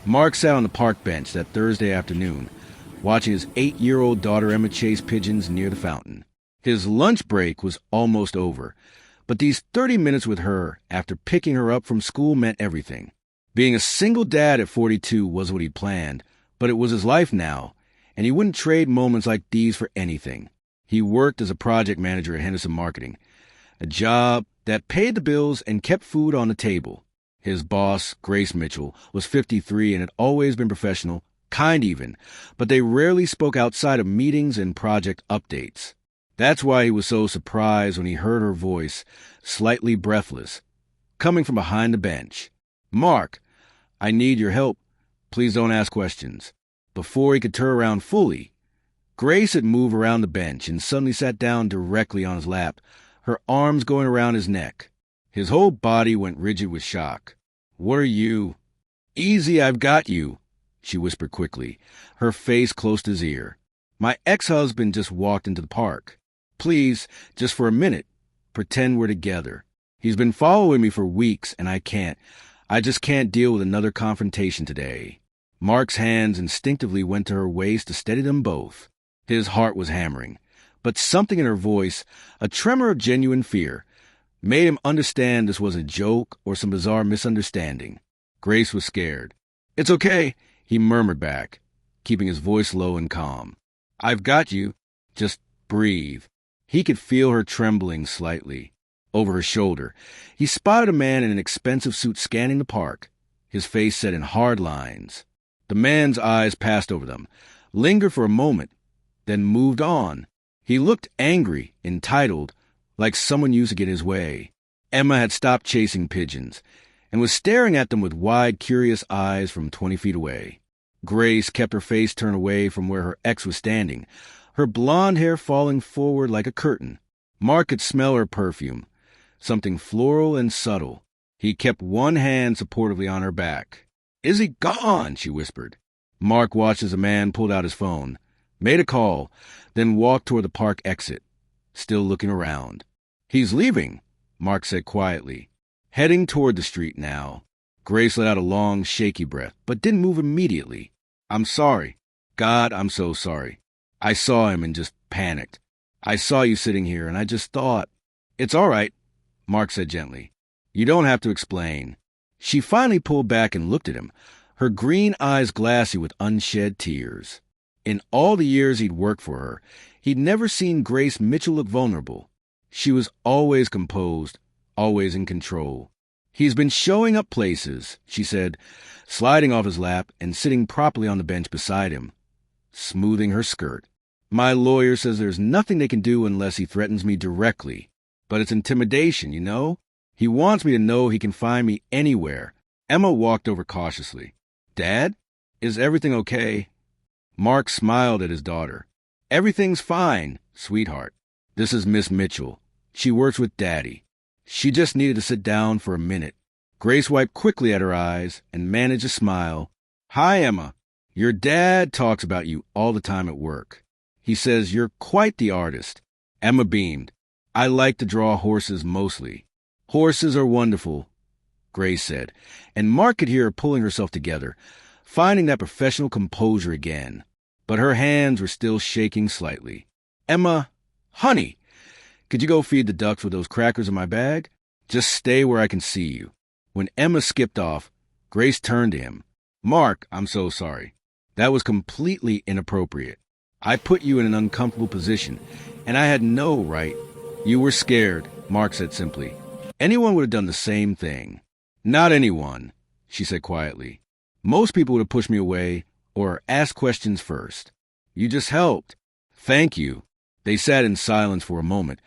Mark sat on the park bench that Thursday afternoon, watching his 8-year-old daughter Emma chase pigeons near the fountain. His lunch break was almost over, but these 30 minutes with her after picking her up from school meant everything. Being a single dad at 42 was what he'd planned, but it was his life now, and he wouldn't trade moments like these for anything. He worked as a project manager at Henderson Marketing, a job that paid the bills and kept food on the table. His boss, Grace Mitchell, was 53 and had always been professional, kind even, but they rarely spoke outside of meetings and project updates. That's why he was so surprised when he heard her voice, slightly breathless, coming from behind the bench. "Mark, I need your help. Please don't ask questions." Before he could turn around fully, Grace had moved around the bench and suddenly sat down directly on his lap, her arms going around his neck. His whole body went rigid with shock. "What are you?" "Easy, I've got you," she whispered quickly, her face close to his ear. "My ex-husband just walked into the park. Please, just for a minute, pretend we're together. He's been following me for weeks, and I just can't deal with another confrontation today." Mark's hands instinctively went to her waist to steady them both. His heart was hammering, but something in her voice, a tremor of genuine fear, made him understand this was a joke or some bizarre misunderstanding. Grace was scared. "It's okay," he murmured back, keeping his voice low and calm. "I've got you. Just breathe." He could feel her trembling slightly. Over her shoulder, he spotted a man in an expensive suit scanning the park, his face set in hard lines. The man's eyes passed over them, lingered for a moment, then moved on. He looked angry, entitled, like someone used to get his way. Emma had stopped chasing pigeons and was staring at them with wide, curious eyes from 20 feet away. Grace kept her face turned away from where her ex was standing, her blonde hair falling forward like a curtain. Mark could smell her perfume, something floral and subtle. He kept one hand supportively on her back. "Is he gone?" she whispered. Mark watched as a man pulled out his phone, made a call, then walked toward the park exit, still looking around. "He's leaving," Mark said quietly, heading toward the street now. Grace let out a long, shaky breath, but didn't move immediately. "I'm sorry. God, I'm so sorry. I saw him and just panicked. I saw you sitting here, and I just thought—" "It's all right," Mark said gently. "You don't have to explain." She finally pulled back and looked at him, her green eyes glassy with unshed tears. In all the years he'd worked for her, he'd never seen Grace Mitchell look vulnerable. She was always composed, always in control. "He's been showing up places," she said, sliding off his lap and sitting properly on the bench beside him, smoothing her skirt. "My lawyer says there's nothing they can do unless he threatens me directly. But it's intimidation, you know? He wants me to know he can find me anywhere." Emma walked over cautiously. "Dad, is everything okay?" Mark smiled at his daughter. "Everything's fine, sweetheart. This is Miss Mitchell. She works with Daddy. She just needed to sit down for a minute." Grace wiped quickly at her eyes and managed a smile. "Hi, Emma. Your dad talks about you all the time at work. He says you're quite the artist." Emma beamed. "I like to draw horses mostly." "Horses are wonderful," Grace said, and Mark could hear her pulling herself together, finding that professional composure again. But her hands were still shaking slightly. "Emma, honey, could you go feed the ducks with those crackers in my bag? Just stay where I can see you." When Emma skipped off, Grace turned to him. "Mark, I'm so sorry. That was completely inappropriate. I put you in an uncomfortable position, and I had no right." "You were scared," Mark said simply. "Anyone would have done the same thing." "Not anyone," she said quietly. "Most people would have pushed me away or asked questions first. You just helped." "Thank you." They sat in silence for a moment,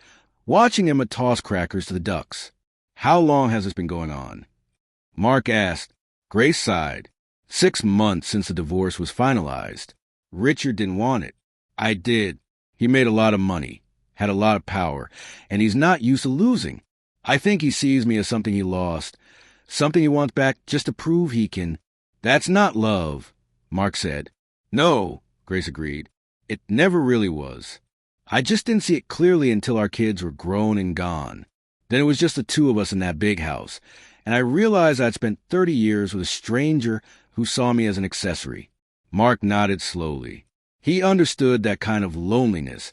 watching Emma toss crackers to the ducks. "How long has this been going on?" Mark asked. Grace sighed. 6 months since the divorce was finalized. Richard didn't want it. "I did. He made a lot of money, had a lot of power, and he's not used to losing. I think he sees me as something he lost, something he wants back just to prove he can—" "That's not love," Mark said. "No," Grace agreed. "It never really was. I just didn't see it clearly until our kids were grown and gone. Then it was just the two of us in that big house, and I realized I'd spent 30 years with a stranger who saw me as an accessory. Mark nodded slowly. He understood that kind of loneliness,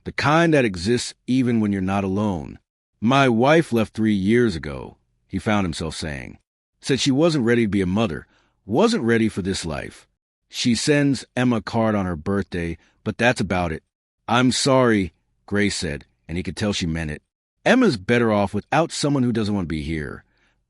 the kind that exists even when you're not alone. My wife left 3 years ago, he found himself saying. Said she wasn't ready to be a mother, wasn't ready for this life. She sends Emma a card on her birthday, but that's about it. I'm sorry, Grace said, and he could tell she meant it. Emma's better off without someone who doesn't want to be here.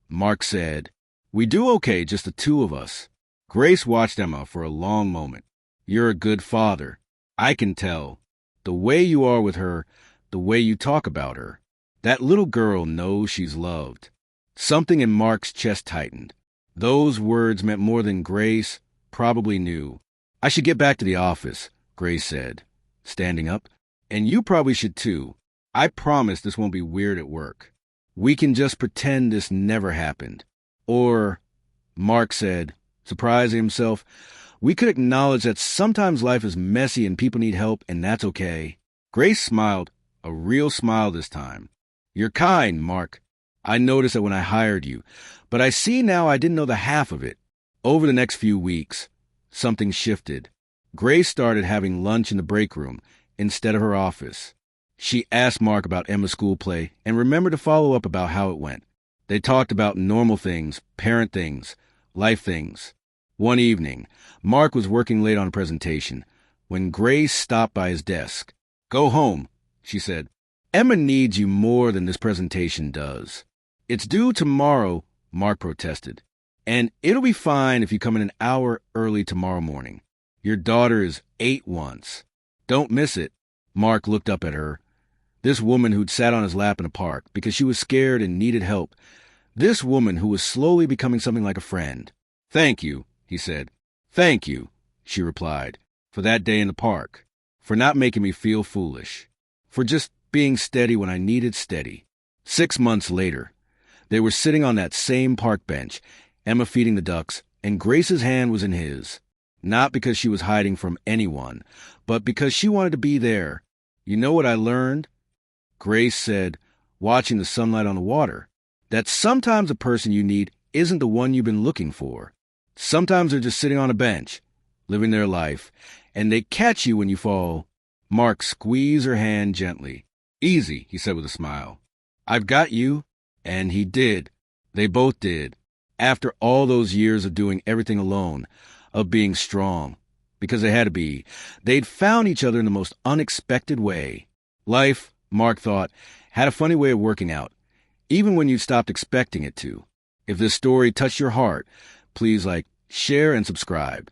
Mark said, we do okay, just the two of us. Grace watched Emma for a long moment. You're a good father. I can tell. The way you are with her, the way you talk about her. That little girl knows she's loved. Something in Mark's chest tightened. Those words meant more than Grace probably knew. I should get back to the office, Grace said, standing up. And you probably should too. I promise this won't be weird at work. We can just pretend this never happened. Or, Mark said, surprising himself, we could acknowledge that sometimes life is messy and people need help, and that's okay. Grace smiled, a real smile this time. You're kind, Mark. I noticed that when I hired you, but I see now I didn't know the half of it. Over the next few weeks, something shifted. Grace started having lunch in the break room instead of her office. She asked Mark about Emma's school play and remembered to follow up about how it went. They talked about normal things, parent things, life things. One evening, Mark was working late on a presentation when Grace stopped by his desk. Go home, she said. Emma needs you more than this presentation does. It's due tomorrow, Mark protested. And it'll be fine if you come in an hour early tomorrow morning. Your daughter is 8 once. Don't miss it. Mark looked up at her. This woman who'd sat on his lap in a park because she was scared and needed help. This woman who was slowly becoming something like a friend. Thank you, he said. Thank you, she replied, for that day in the park, for not making me feel foolish, for just being steady when I needed steady. 6 months later, they were sitting on that same park bench, Emma feeding the ducks, and Grace's hand was in his. Not because she was hiding from anyone, but because she wanted to be there. You know what I learned? Grace said, watching the sunlight on the water, that sometimes the person you need isn't the one you've been looking for. Sometimes they're just sitting on a bench, living their life, and they catch you when you fall. Mark squeezed her hand gently. Easy, he said with a smile. I've got you. And he did. They both did. After all those years of doing everything alone, of being strong, because they had to be, they'd found each other in the most unexpected way. Life, Mark thought, had a funny way of working out, even when you stopped expecting it to. If this story touched your heart, please share and subscribe.